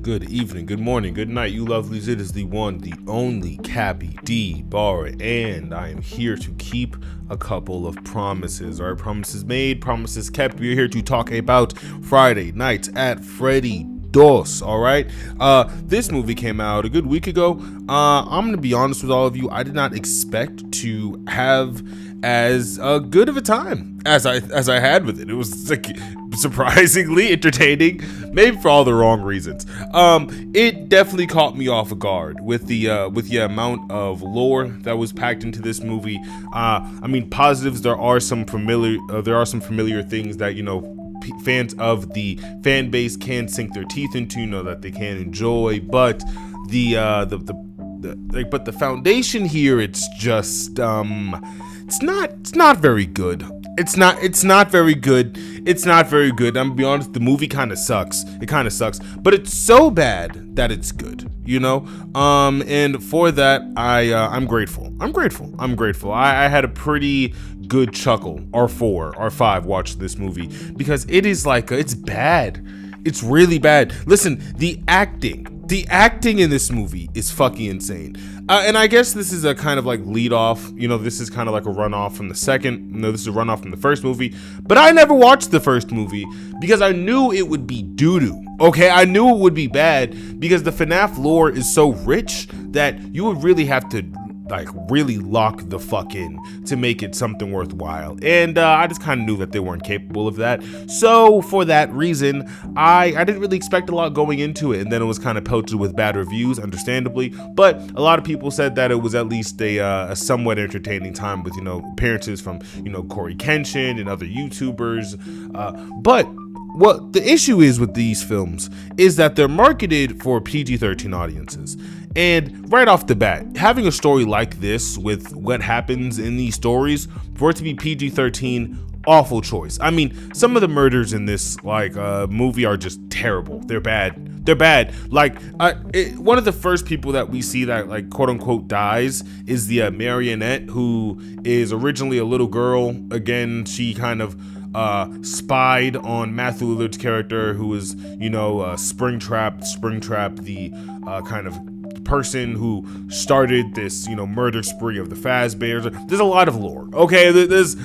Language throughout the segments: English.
Good evening, good morning, good night, you lovelies. It is the one, the only Cappy D Bar, and I am here to keep a couple of promises. All right, promises made, promises kept. We're here to talk about Friday nights at FREDDY'S. All right, this movie came out a good week ago. I'm gonna be honest with all of you. I did not expect to have as good of a time as I had with it. It was like surprisingly entertaining, maybe for all the wrong reasons. It definitely caught me off guard with the amount of lore that was packed into this movie. I mean, positives, there are some familiar things that, you know, fans of the fan base can sink their teeth into, know that they can enjoy, but the foundation here, it's just it's not very good. It's not very good. It's not very good. I'm gonna be honest, the movie kind of sucks. It kind of sucks, but it's so bad that it's good, you know? And for that, I'm grateful. I had a pretty good chuckle, R4, R5 watched this movie, because it is like, it's bad. It's really bad. Listen, the acting in this movie is fucking insane. And I guess this is a kind of like lead off, you know, this is kind of like a runoff from the second, no, this is a runoff from the first movie, but I never watched the first movie because I knew it would be doo-doo, okay? I knew it would be bad because the Fnaf lore is so rich that you would really have to like really lock the fuck in to make it something worthwhile, and I just kind of knew that they weren't capable of that. So for that reason, I didn't really expect a lot going into it, and then it was kind of pelted with bad reviews, understandably, but a lot of people said that it was at least a somewhat entertaining time with, you know, appearances from, you know, Corey Kenshin and other YouTubers, but what the issue is with these films is that they're marketed for PG-13 audiences. And right off the bat, having a story like this with what happens in these stories, for it to be PG-13, awful choice. I mean, some of the murders in this movie are just terrible. They're bad. Like, one of the first people that we see that, like, quote unquote dies is the Marionette, who is originally a little girl. Again, she kind of spied on Matthew Lillard's character, who is, you know, Springtrap, the kind of person who started this, you know, murder spree of the Fazbears. There's a lot of lore, okay? There's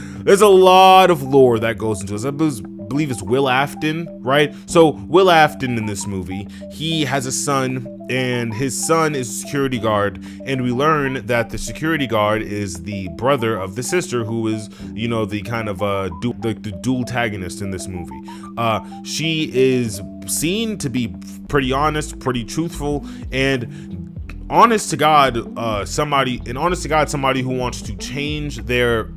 a lot of lore that goes into this. I believe it's Will Afton, right? So Will Afton in this movie, he has a son, and his son is a security guard, and we learn that the security guard is the brother of the sister who is, you know, the kind of the dual antagonist in this movie. She is seen to be pretty honest, pretty truthful, and honest to God, somebody who wants to change their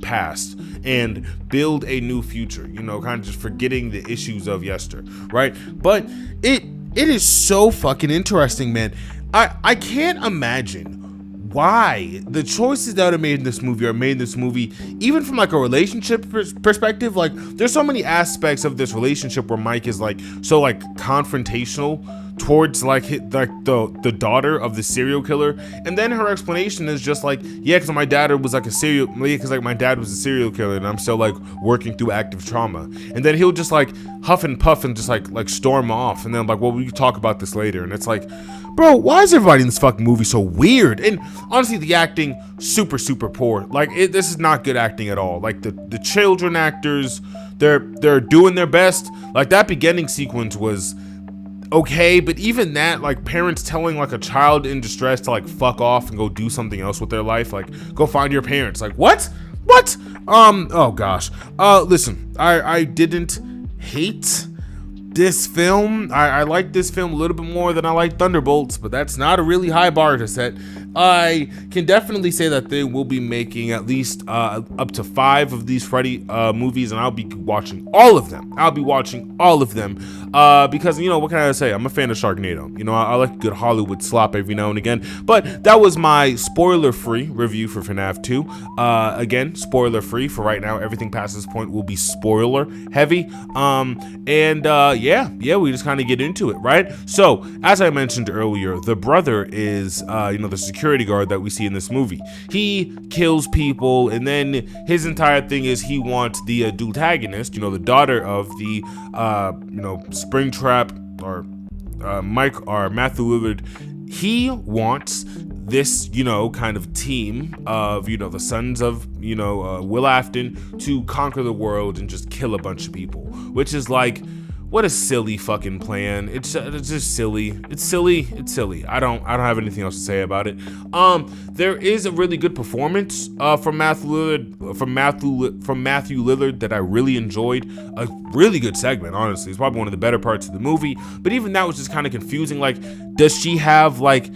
past and build a new future, you know, kind of just forgetting the issues of yester, right? But it is so fucking interesting, man. I can't imagine why the choices that are made in this movie, even from like a relationship perspective. Like, there's so many aspects of this relationship where Mike is like so like confrontational towards like the daughter of the serial killer, and then her explanation is just like, yeah, because my dad was a serial killer, and I'm still like working through active trauma. And then he'll just like huff and puff and just like storm off, and then I'm like, well, we can talk about this later. And it's like, bro, why is everybody in this fucking movie so weird? And honestly, the acting super poor. Like, this is not good acting at all. Like, the children actors, they're doing their best. Like, that beginning sequence was okay, but even that, like, parents telling like a child in distress to like fuck off and go do something else with their life, like go find your parents, like what oh gosh. Listen, I didn't hate this film. I like this film a little bit more than I like Thunderbolts, but that's not a really high bar to set. I can definitely say that they will be making at least up to 5 of these Freddy movies, and I'll be watching all of them. Because, you know, what can I say? I'm a fan of Sharknado. You know, I like good Hollywood slop every now and again. But that was my spoiler-free review for FNAF 2. Again, spoiler-free for right now. Everything past this point will be spoiler-heavy. Yeah, we just kind of get into it, right? So, as I mentioned earlier, the brother is, you know, the security guard that we see in this movie. He kills people, and then his entire thing is he wants the dual antagonist, you know, the daughter of the, you know, Springtrap, or Matthew Lillard, he wants this, kind of team of, the sons of, Will Afton to conquer the world and just kill a bunch of people, which is like, what a silly fucking plan. It's just silly. It's silly. I don't have anything else to say about it. There is a really good performance from Matthew Lillard that I really enjoyed. A really good segment, honestly. It's probably one of the better parts of the movie. But even that was just kind of confusing. Like, does she have like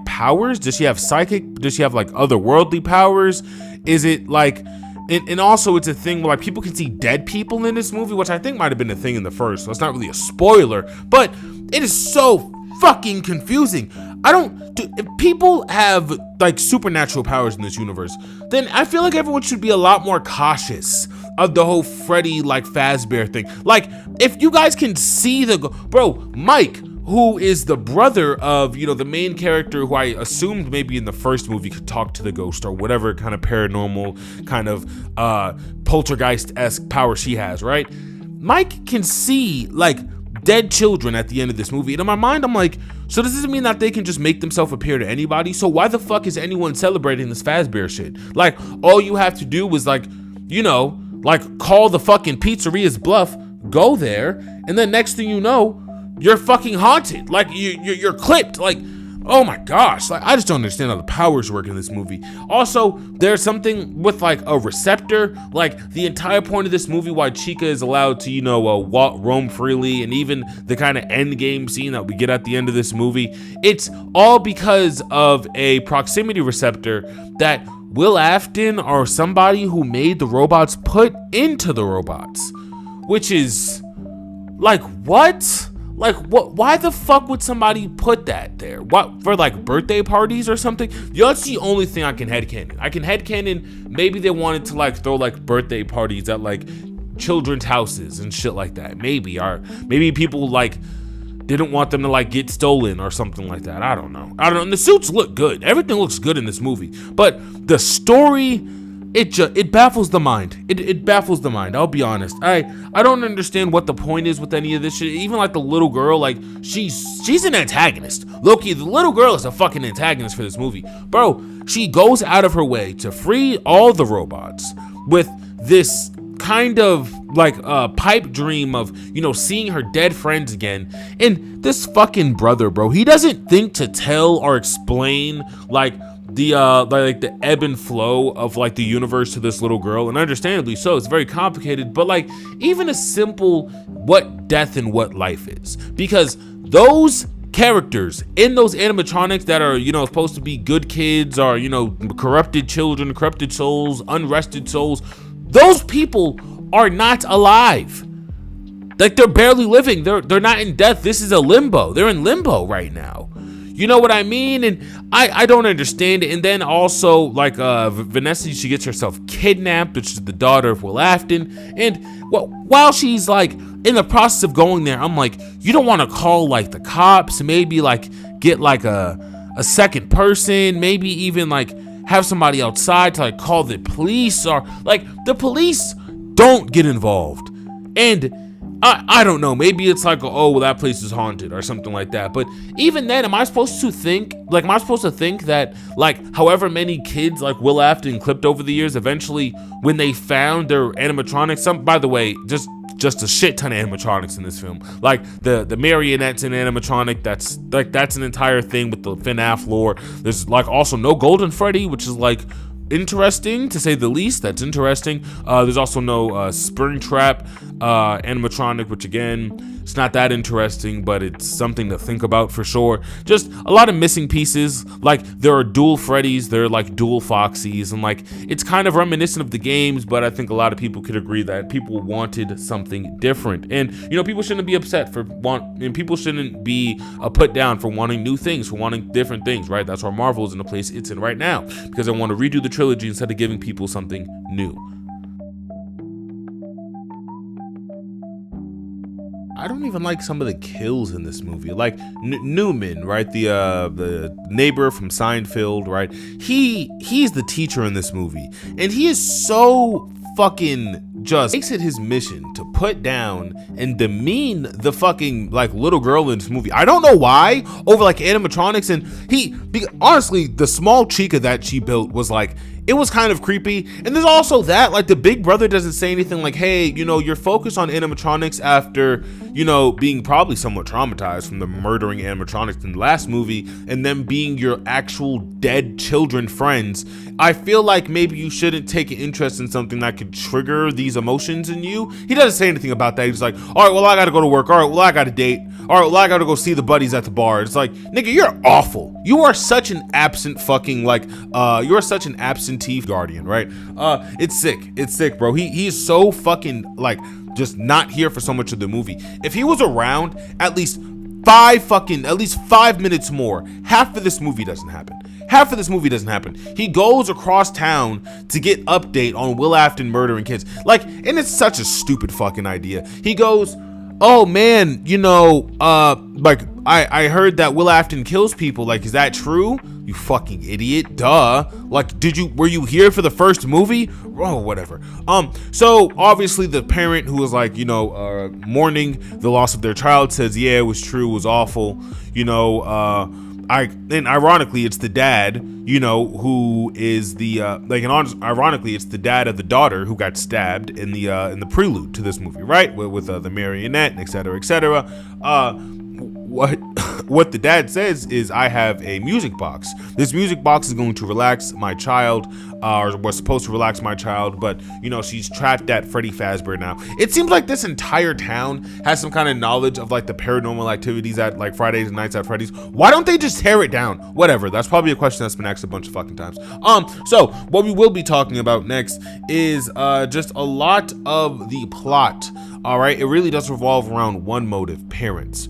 powers? Does she have psychic? Does she have like otherworldly powers? Is it like, and also it's a thing where like people can see dead people in this movie, which I think might have been a thing in the first, so it's not really a spoiler, but it is so fucking confusing. If people have like supernatural powers in this universe, then I feel like everyone should be a lot more cautious of the whole Freddy like Fazbear thing. Like, if you guys can see Mike, who is the brother of, the main character who I assumed maybe in the first movie could talk to the ghost or whatever kind of paranormal kind of poltergeist-esque power she has, right? Mike can see like dead children at the end of this movie. And in my mind, I'm like, so does this mean that they can just make themselves appear to anybody? So why the fuck is anyone celebrating this Fazbear shit? Like, all you have to do was like, call the fucking pizzeria's bluff, go there, and then next thing you know, you're fucking haunted. Like, you're clipped. Like, oh my gosh. Like, I just don't understand how the powers work in this movie. Also, there's something with like a receptor. Like, the entire point of this movie, why Chica is allowed to, roam freely, and even the kind of end game scene that we get at the end of this movie, it's all because of a proximity receptor that Will Afton or somebody who made the robots put into the robots, which is like, what? Like, what? Why the fuck would somebody put that there? What, for like birthday parties or something? That's the only thing I can headcanon. I can headcanon maybe they wanted to like throw like birthday parties at like children's houses and shit like that. Maybe, or maybe people like didn't want them to like get stolen or something like that. I don't know. And the suits look good. Everything looks good in this movie. But the story, it baffles the mind. It baffles the mind. I'll be honest. I don't understand what the point is with any of this shit. Even like the little girl, like she's an antagonist. Loki, the little girl is a fucking antagonist for this movie. Bro, she goes out of her way to free all the robots with this kind of like a pipe dream of, seeing her dead friends again. And this fucking brother, bro, he doesn't think to tell or explain like the ebb and flow of like the universe to this little girl, and understandably so. It's very complicated, but like even a simple what death and what life is, because those characters in those animatronics that are supposed to be good kids or corrupted children, corrupted souls, unrested souls, those people are not alive. Like, they're barely living. They're not in death. This is a limbo. They're in limbo right now. You know what I mean? And I don't understand it. And then also, like, Vanessa, she gets herself kidnapped, which is the daughter of Will Afton. And while she's, like, in the process of going there, I'm like, you don't want to call, like, the cops, maybe, like, get, like, a second person, maybe even, like, have somebody outside to, like, call the police, or, like, the police don't get involved. And I don't know, maybe it's like, oh, well, that place is haunted or something like that. But even then, am I supposed to think that, like, however many kids like Will Afton clipped over the years, eventually when they found their animatronics, by the way, just a shit ton of animatronics in this film. Like the marionettes in animatronic, that's an entire thing with the Fnaf lore. There's like also no Golden Freddy, which is like interesting to say the least. That's interesting. There's also no Springtrap animatronic, which again, it's not that interesting, but it's something to think about for sure. Just a lot of missing pieces. Like, there are dual Freddys, there are like dual Foxies, and like it's kind of reminiscent of the games, but I think a lot of people could agree that people wanted something different. And people shouldn't be upset and people shouldn't be put down for wanting new things, for wanting different things, right? That's why Marvel is in the place it's in right now, because I want to redo the trilogy instead of giving people something new. I don't even like some of the kills in this movie. Like Newman, right? The neighbor from Seinfeld, right? He's the teacher in this movie, and he is so fucking just makes it his mission to put down and demean the fucking like little girl in this movie. I don't know why, over like animatronics. And honestly, the small chica that she built was like, it was kind of creepy. And there's also that, like, the big brother doesn't say anything like, hey, you know, you're focused on animatronics after, you know, being probably somewhat traumatized from the murdering animatronics in the last movie, and them being your actual dead children friends. I feel like maybe you shouldn't take an interest in something that could trigger these emotions in you. He doesn't say anything about that. He's like, all right, well, I gotta go to work. All right, well, I got a date. All right, well, I gotta go see the buddies at the bar. It's like, nigga, you're awful. You are such an absent fucking, like, you're such an absentee guardian, right? It's sick. It's sick, bro. He's so fucking, like, just not here for so much of the movie. If he was around at least 5 minutes more, half of this movie doesn't happen. Half of this movie doesn't happen. He goes across town to get update on Will Afton murdering kids. Like, and it's such a stupid fucking idea. He goes, oh man, you know, like, I heard that Will Afton kills people. Like, is that true? You fucking idiot. Duh. Like, were you here for the first movie? Oh, whatever. So obviously the parent who was like, you know, mourning the loss of their child says, yeah, it was true. It was awful. You know, and ironically, it's the dad, you know, who is the ironically, it's the dad of the daughter who got stabbed in the prelude to this movie, right? With the marionette, et cetera, et cetera. What the dad says is, I have a music box. This music box is going to relax my child, or was supposed to relax my child, but, you know, she's trapped at Freddy Fazbear now. It seems like this entire town has some kind of knowledge of, like, the paranormal activities at, like, Fridays and Nights at Freddy's. Why don't they just tear it down? Whatever. That's probably a question that's been asked a bunch of fucking times. So what we will be talking about next is just a lot of the plot. All right, it really does revolve around one motive: parents,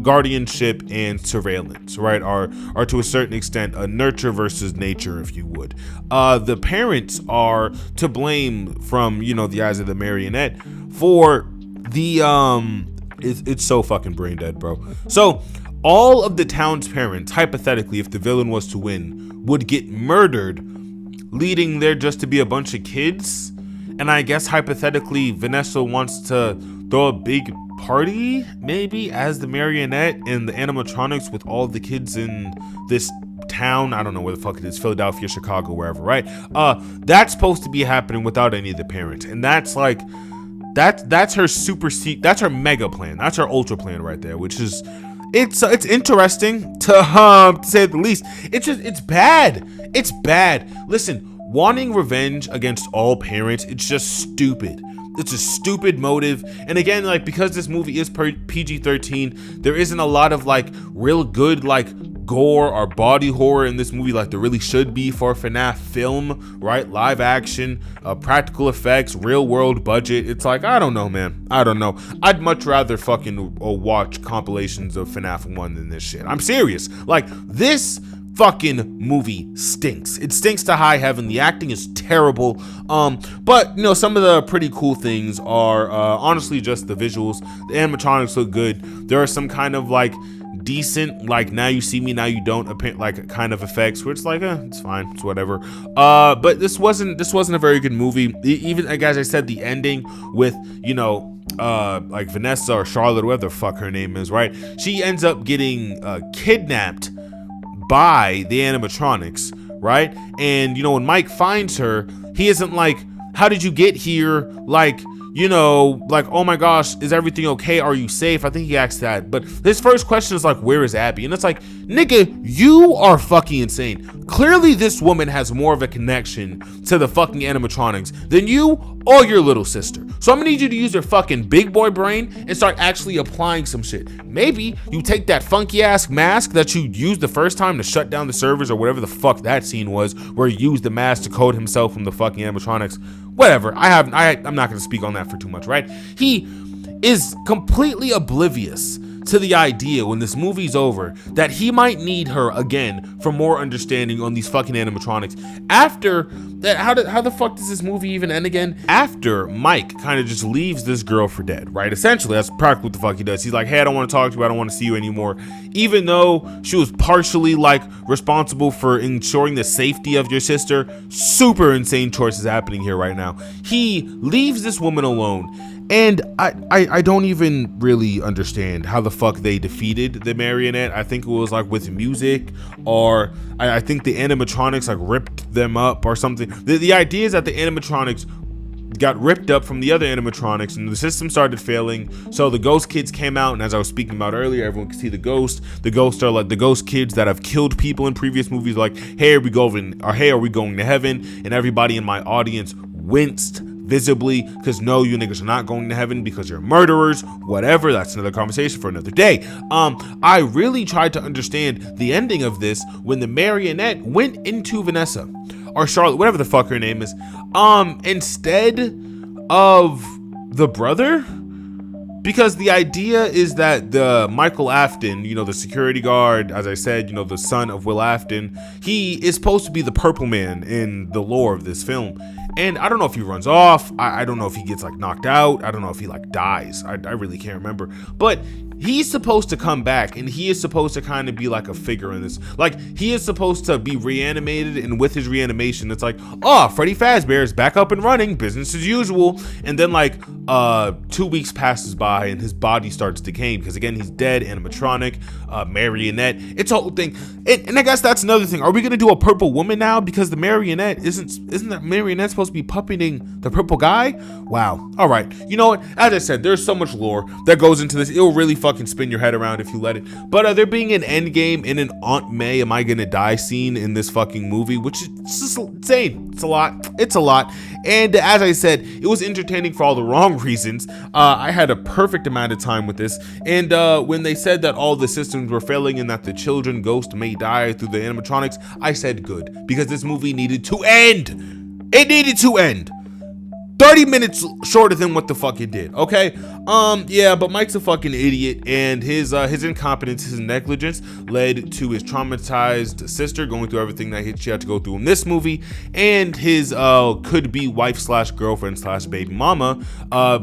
guardianship, and surveillance, right? Are to a certain extent a nurture versus nature, if you would. The parents are to blame from, you know, the eyes of the marionette for the it's so fucking brain dead, bro. So all of the town's parents, hypothetically, if the villain was to win, would get murdered, leading there just to be a bunch of kids. And I guess hypothetically, Vanessa wants to throw a big party, maybe, as the marionette and the animatronics with all the kids in this town. I don't know where the fuck it is, Philadelphia, Chicago, wherever, right? That's supposed to be happening without any of the parents. And that's like, that's her that's her mega plan. That's her ultra plan right there, which is, it's interesting to say the least. It's bad. It's bad. Listen, wanting revenge against all parents, it's just stupid. It's a stupid motive. And again, like, because this movie is PG-13, there isn't a lot of, like, real good, like, gore or body horror in this movie like there really should be for Fnaf film, right? Live action, practical effects, real world budget. It's like, I don't know, man. I don't know. I'd much rather fucking watch compilations of Fnaf 1 than this shit. I'm serious. Like, this fucking movie stinks. It stinks to high heaven. The acting is terrible. But, you know, some of the pretty cool things are honestly just the visuals. The animatronics look good. There are some kind of, like, decent, like, now you see me, now you don't, like, kind of effects where it's like, it's fine, it's whatever. But this wasn't a very good movie. Even, like, as I said, the ending with, you know, like Vanessa or Charlotte, whatever the fuck her name is, right? She ends up getting kidnapped by the animatronics, right? And, you know, when Mike finds her, he isn't like, how did you get here? Like, you know, like, oh my gosh, is everything okay? Are you safe? I think he asked that. But his first question is like, where is Abby? And it's like, nigga, you are fucking insane. Clearly this woman has more of a connection to the fucking animatronics than you or your little sister. So I'm gonna need you to use your fucking big boy brain and start actually applying some shit. Maybe you take that funky ass mask that you used the first time to shut down the servers or whatever the fuck that scene was, where he used the mask to code himself from the fucking animatronics. Whatever. I'm not gonna speak on that for too much, right? He is completely oblivious to the idea when this movie's over that he might need her again for more understanding on these fucking animatronics. After that, how the fuck does this movie even end again? After Mike kind of just leaves this girl for dead, right? Essentially, that's practically what the fuck he does. He's like, hey, I don't want to talk to you. I don't want to see you anymore. Even though she was partially like responsible for ensuring the safety of your sister. Super insane choices happening here right now. He leaves this woman alone. And I don't even really understand how the fuck they defeated the marionette. I think it was like with music, or I think the animatronics like ripped them up or something. The idea is that the animatronics got ripped up from the other animatronics and the system started failing. So the ghost kids came out, and as I was speaking about earlier, everyone can see the ghost. The ghosts are like the ghost kids that have killed people in previous movies, like, hey, are we going to heaven? And everybody in my audience winced visibly, because no, you niggas are not going to heaven because you're murderers. Whatever, that's another conversation for another day. I really tried to understand the ending of this when the marionette went into Vanessa or Charlotte, whatever the fuck her name is, instead of the brother. Because the idea is that the Michael Afton, you know, the security guard, as I said, you know, the son of Will Afton, he is supposed to be the Purple Man in the lore of this film. And I don't know if he runs off. I don't know if he gets like knocked out. I don't know if he like dies. I really can't remember. But he's supposed to come back, and he is supposed to kind of be like a figure in this. Like, he is supposed to be reanimated, and with his reanimation, it's like, oh, Freddy Fazbear is back up and running, business as usual. And then like 2 weeks passes by, and his body starts decaying because again, he's dead, animatronic, marionette. It's a whole thing. And I guess that's another thing. Are we gonna do a purple woman now? Because the marionette isn't that marionette supposed to be puppeting the purple guy? Wow. All right. You know what? As I said, there's so much lore that goes into this. It'll really fucking spin your head around if you let it. But there being an end game and an Aunt May am I gonna die scene in this fucking movie, which is just insane. It's a lot. And as I said, it was entertaining for all the wrong reasons. I had a perfect amount of time with this. And when they said that all the systems were failing and that the children ghost may die through the animatronics, I said good, because this movie needed to end. It needed to end 30 minutes shorter than what the fuck it did. Okay. Yeah, but Mike's a fucking idiot, and his incompetence, his negligence led to his traumatized sister going through everything that she had to go through in this movie, and his could-be wife/girlfriend/baby mama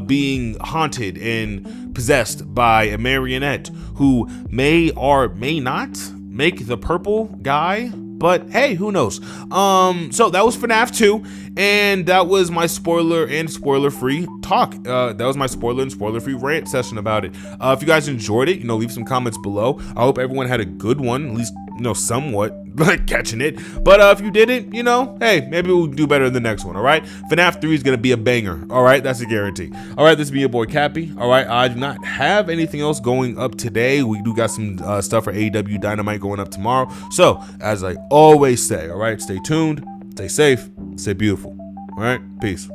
being haunted and possessed by a marionette who may or may not make the purple guy. But hey, who knows? So that was FNAF 2, and that was my spoiler and spoiler-free talk. That was my spoiler and spoiler-free rant session about it. If you guys enjoyed it, leave some comments below. I hope everyone had a good one, at least, somewhat like catching it. But if you didn't, hey, maybe we'll do better in the next one. All right, FNAF 3 is gonna be a banger. All right, that's a guarantee. All right, this is your boy Cappy. All right, I do not have anything else going up today. We do got some stuff for AEW Dynamite going up tomorrow. So as I always say, all right, stay tuned, stay safe, stay beautiful. All right, peace.